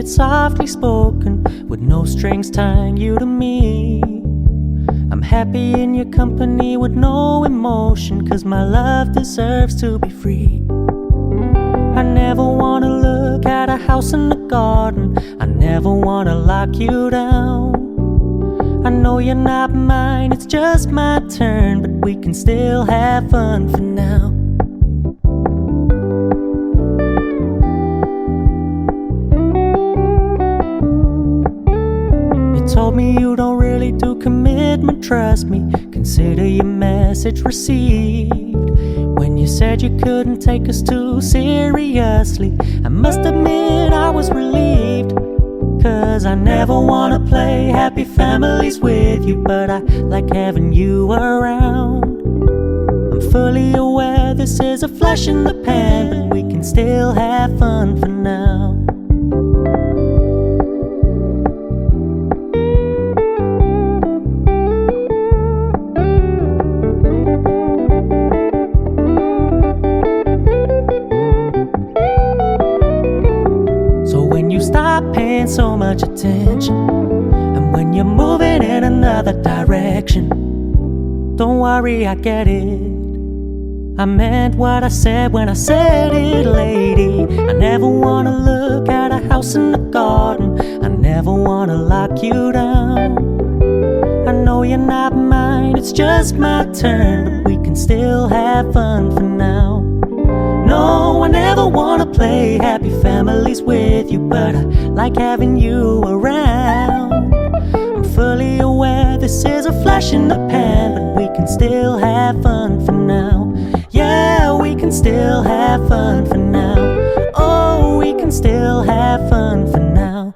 it's softly spoken, with no strings tying you to me. I'm happy in your company with no emotion, 'cause my love deserves to be free. I never wanna look at a house in the garden, I never wanna lock you down. I know you're not mine, it's just my turn, but we can still have fun for now. You told me you don't really do commitment, trust me, consider your message received. When you said you couldn't take us too seriously, I must admit I was relieved. 'Cause I never wanna play happy families with you, but I like having you around. I'm fully aware this is a flash in the pan, but we can still have fun for now. Stop paying so much attention, and when you're moving in another direction, don't worry, I get it. I meant what I said when I said it, lady. I never wanna look at a house in the garden, I never wanna lock you down. I know you're not mine, it's just my turn, but we can still have fun for now. No, I never wanna play happy families with you, but I like having you around. I'm fully aware this is a flash in the pan, but we can still have fun for now. Yeah, we can still have fun for now. Oh, we can still have fun for now.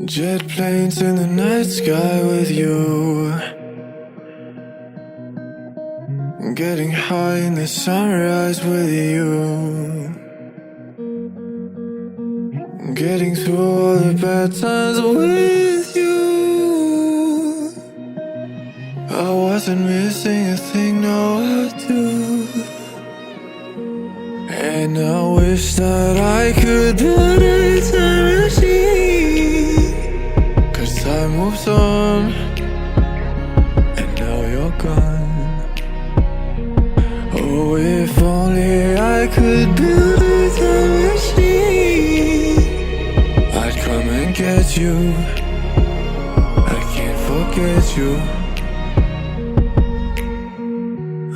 Jet planes in the night sky with you, getting high in the sunrise with you, getting through all the bad times with you. I wasn't missing a thing, no I do. And I wish that I could build a time machine, 'cause time moves on, and now you're gone. Oh, if only I could build a time machine, I'd come and get you. I can't forget you.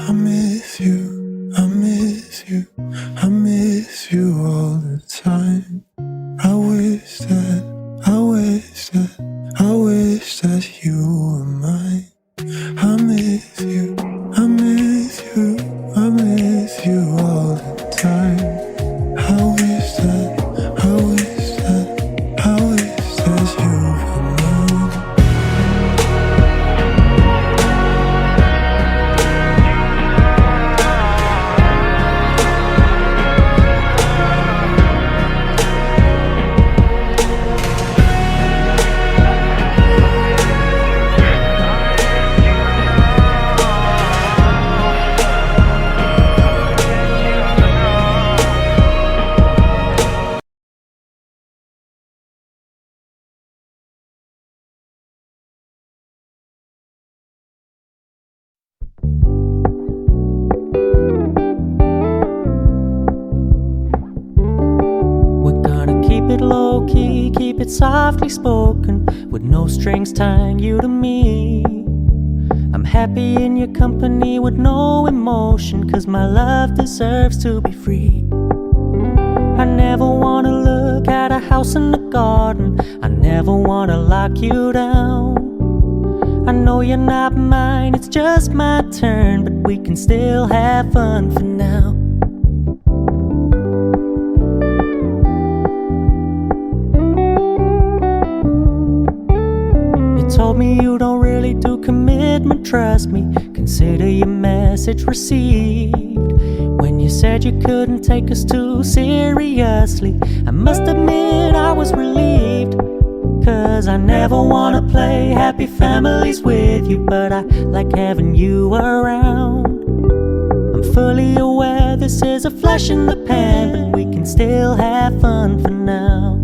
I miss you, I miss you, I miss you all the time. I wish that, I wish that, I wish that you were mine. I miss you, I miss you, I miss you all the time. I wish that, I wish that, I wish that you were mine. We're gonna keep it low key, keep it softly spoken, with no strings tying you to me. I'm happy in your company with no emotion, 'cause my love deserves to be free. I never wanna look at a house in the garden, I never wanna lock you down. I know you're not mine, it's just my turn, but we can still have fun for now. You told me you don't really do commitment, trust me, consider your message received. When you said you couldn't take us too seriously, I must admit I was relieved, 'cause I never wanna play happy families with you, but I like having you around. I'm fully aware this is a flash in the pan, but we can still have fun for now.